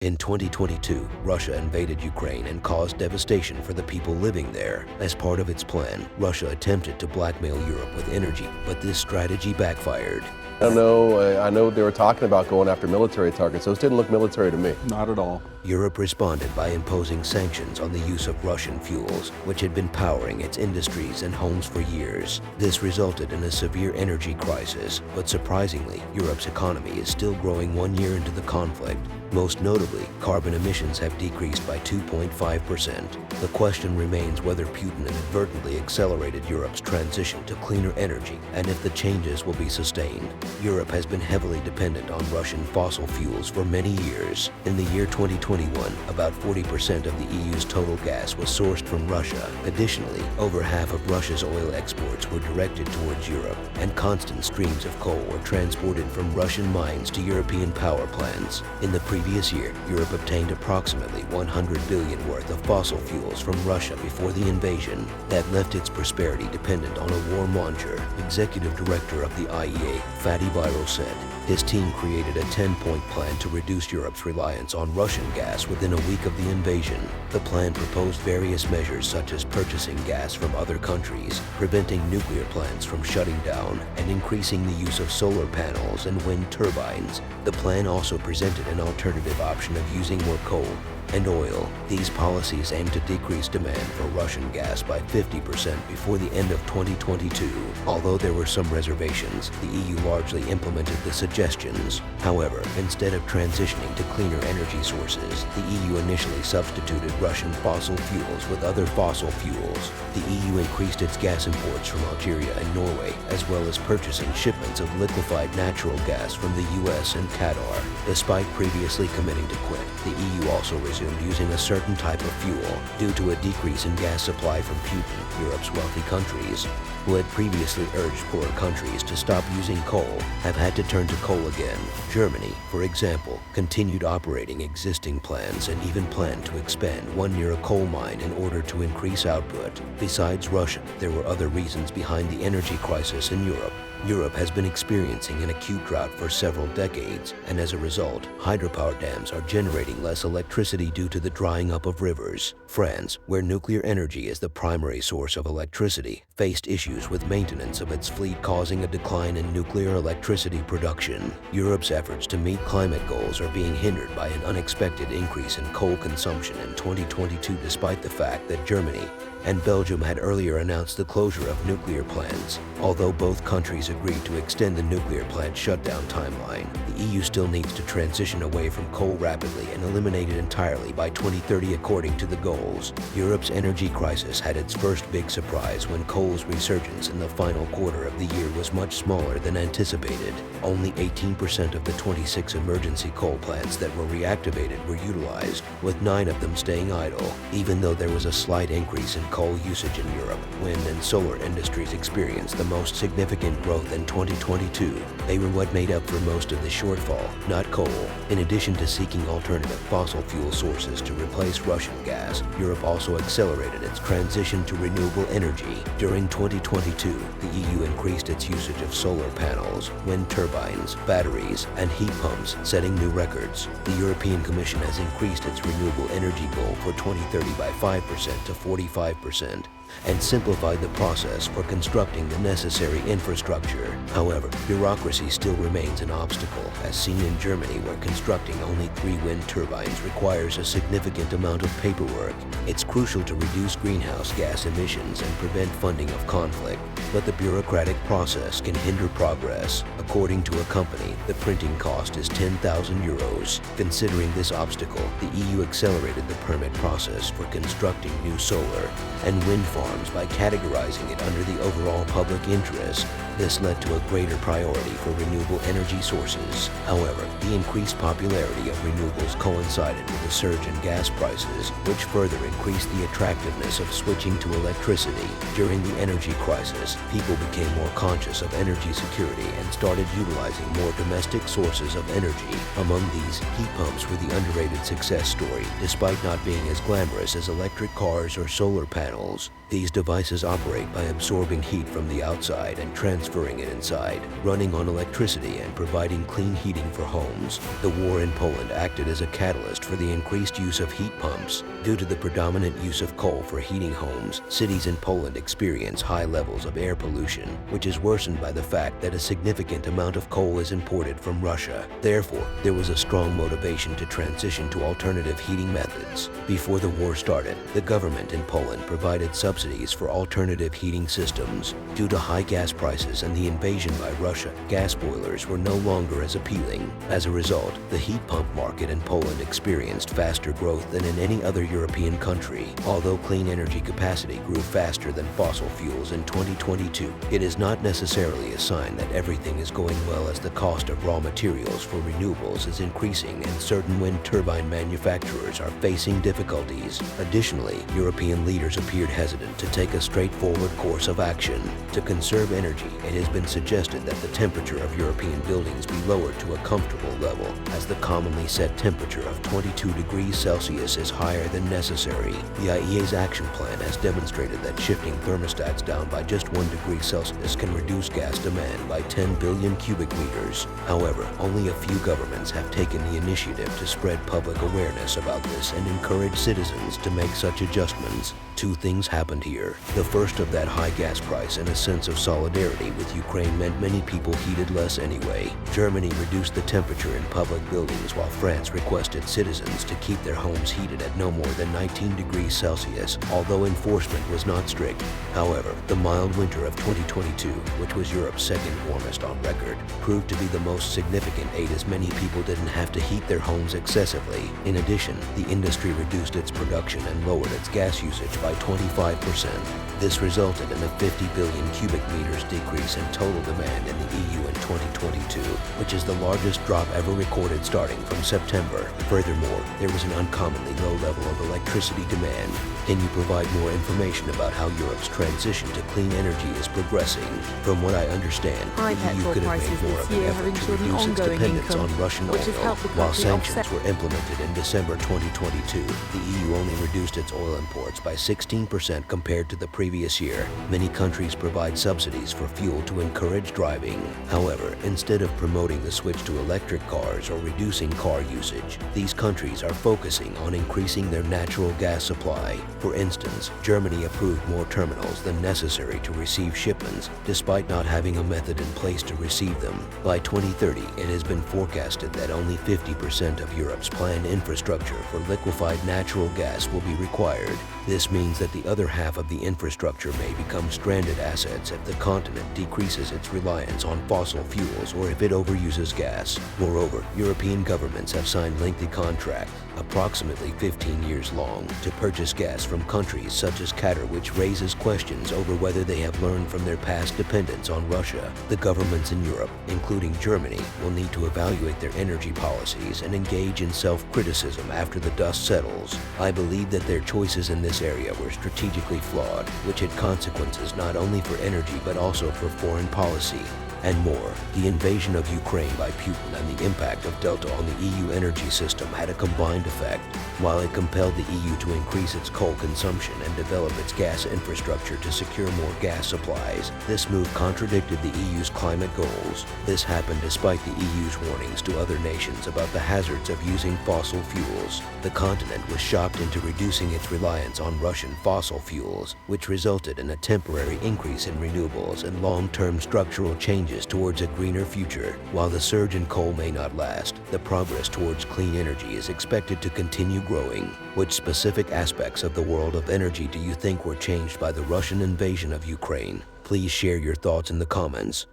In 2022, Russia invaded Ukraine and caused devastation for the people living there. As part of its plan, Russia attempted to blackmail Europe with energy, but this strategy backfired. I don't know. I know they were talking about going after military targets. Those didn't look military to me. Not at all. Europe responded by imposing sanctions on the use of Russian fuels, which had been powering its industries and homes for years. This resulted in a severe energy crisis, but surprisingly, Europe's economy is still growing 1 year into the conflict. Most notably, carbon emissions have decreased by 2.5%. The question remains whether Putin inadvertently accelerated Europe's transition to cleaner energy and if the changes will be sustained. Europe has been heavily dependent on Russian fossil fuels for many years. In the year 2021, about 40% of the EU's total gas was sourced from Russia. Additionally, over half of Russia's oil exports were directed towards Europe, and constant streams of coal were transported from Russian mines to European power plants. In the previous year, Europe obtained approximately 100 billion worth of fossil fuels from Russia before the invasion. That left its prosperity dependent on a warmonger. Executive Director of the IEA, Vladimir, said his team created a 10-point plan to reduce Europe's reliance on Russian gas within a week of the invasion. The plan proposed various measures such as purchasing gas from other countries, preventing nuclear plants from shutting down, and increasing the use of solar panels and wind turbines. The plan also presented an alternative option of using more coal and oil. These policies aim to decrease demand for Russian gas by 50% before the end of 2022. Although there were some reservations, the EU largely implemented the suggestions. However, instead of transitioning to cleaner energy sources, the EU initially substituted Russian fossil fuels with other fossil fuels. The EU increased its gas imports from Algeria and Norway, as well as purchasing shipments of liquefied natural gas from the US and Qatar. Despite previously committing to quit, the EU also resumed using a certain type of fuel due to a decrease in gas supply from Putin. Europe's wealthy countries, who had previously urged poorer countries to stop using coal, have had to turn to coal again. Germany, for example, continued operating existing plants and even planned to expand one near a coal mine in order to increase output. Besides Russia, there were other reasons behind the energy crisis in Europe. Europe has been experiencing an acute drought for several decades, and as a result, hydropower dams are generating less electricity due to the drying up of rivers. France, where nuclear energy is the primary source of electricity, faced issues with maintenance of its fleet, causing a decline in nuclear electricity production. Europe's efforts to meet climate goals are being hindered by an unexpected increase in coal consumption in 2022, despite the fact that Germany and Belgium had earlier announced the closure of nuclear plants. Although both countries agreed to extend the nuclear plant shutdown timeline, the EU still needs to transition away from coal rapidly and eliminate it entirely by 2030 according to the goals. Europe's energy crisis had its first big surprise when coal's resurgence in the final quarter of the year was much smaller than anticipated. Only 18% of the 26 emergency coal plants that were reactivated were utilized, with 9 of them staying idle. Even though there was a slight increase in coal usage in Europe, wind and solar industries experienced the most significant growth in 2022. They were what made up for most of the shortfall, not coal. In addition to seeking alternative fossil fuel sources to replace Russian gas, Europe also accelerated its transition to renewable energy. During 2022, the EU increased its usage of solar panels, wind turbines, batteries, and heat pumps, setting new records. The European Commission has increased its renewable energy goal for 2030 by 5% to 45%. And simplified the process for constructing the necessary infrastructure. However, bureaucracy still remains an obstacle, as seen in Germany, where constructing only 3 wind turbines requires a significant amount of paperwork. It's crucial to reduce greenhouse gas emissions and prevent funding of conflict, but the bureaucratic process can hinder progress. According to a company, the printing cost is 10,000 euros. Considering this obstacle, the EU accelerated the permit process for constructing new solar and wind farms by categorizing it under the overall public interest. This led to a greater priority for renewable energy sources. However, the increased popularity of renewables coincided with a surge in gas prices, which further increased the attractiveness of switching to electricity. During the energy crisis, people became more conscious of energy security and started utilizing more domestic sources of energy. Among these, heat pumps were the underrated success story, despite not being as glamorous as electric cars or solar panels. These devices operate by absorbing heat from the outside and transferring transferring it inside, running on electricity and providing clean heating for homes. The war in Poland acted as a catalyst for the increased use of heat pumps. Due to the predominant use of coal for heating homes, cities in Poland experience high levels of air pollution, which is worsened by the fact that a significant amount of coal is imported from Russia. Therefore, there was a strong motivation to transition to alternative heating methods. Before the war started, the government in Poland provided subsidies for alternative heating systems. Due to high gas prices and the invasion by Russia, gas boilers were no longer as appealing. As a result, the heat pump market in Poland experienced faster growth than in any other European country. Although clean energy capacity grew faster than fossil fuels in 2022, it is not necessarily a sign that everything is going well, as the cost of raw materials for renewables is increasing and certain wind turbine manufacturers are facing difficulties. Additionally, European leaders appeared hesitant to take a straightforward course of action. To conserve energy, it has been suggested that the temperature of European buildings be lowered to a comfortable level, as the commonly set temperature of 22 degrees Celsius is higher than necessary. The IEA's action plan has demonstrated that shifting thermostats down by just 1 degree Celsius can reduce gas demand by 10 billion cubic meters. However, only a few governments have taken the initiative to spread public awareness about this and encourage citizens to make such adjustments. Two things happened here. The first of that high gas price and a sense of solidarity with Ukraine meant many people heated less anyway. Germany reduced the temperature in public buildings, while France requested citizens to keep their homes heated at no more than 19 degrees Celsius, although enforcement was not strict. However, the mild winter of 2022, which was Europe's second warmest on record, proved to be the most significant aid, as many people didn't have to heat their homes excessively. In addition, the industry reduced its production and lowered its gas usage by 25%. This resulted in a 50 billion cubic meters decrease in total demand in the EU in 2022, which is the largest drop ever recorded starting from September. Furthermore, there was an uncommonly low level of electricity demand. Can you provide more information about how Europe's transition to clean energy is progressing? From what I understand, High the EU petrol could have prices made more this of an year have effort to ensured an reduce its ongoing dependence income, on Russian which has oil. helped the While country sanctions offset. were implemented in December 2022, the EU only reduced its oil imports by 16% compared to the previous year. Many countries provide subsidies for fuel to encourage driving. However, instead of promoting the switch to electric cars or reducing car usage, these countries are focusing on increasing their natural gas supply. For instance, Germany approved more terminals than necessary to receive shipments, despite not having a method in place to receive them. By 2030, it has been forecasted that only 50% of Europe's planned infrastructure for liquefied natural gas will be required. This means that the other half of the infrastructure may become stranded assets if the continent decreases its reliance on fossil fuels or if it overuses gas. Moreover, European governments have signed lengthy contracts, approximately 15 years long, to purchase gas from countries such as Qatar, which raises questions over whether they have learned from their past dependence on Russia. The governments in Europe, including Germany, will need to evaluate their energy policies and engage in self-criticism after the dust settles. I believe that their choices in this area were strategically flawed, which had consequences not only for energy but also for foreign policy. And more, the invasion of Ukraine by Putin and the impact of Delta on the EU energy system had a combined effect. While it compelled the EU to increase its coal consumption and develop its gas infrastructure to secure more gas supplies, this move contradicted the EU's climate goals. This happened despite the EU's warnings to other nations about the hazards of using fossil fuels. The continent was shocked into reducing its reliance on Russian fossil fuels, which resulted in a temporary increase in renewables and long-term structural changes towards a greener future. While the surge in coal may not last, the progress towards clean energy is expected to continue growing. Which specific aspects of the world of energy do you think were changed by the Russian invasion of Ukraine? Please share your thoughts in the comments.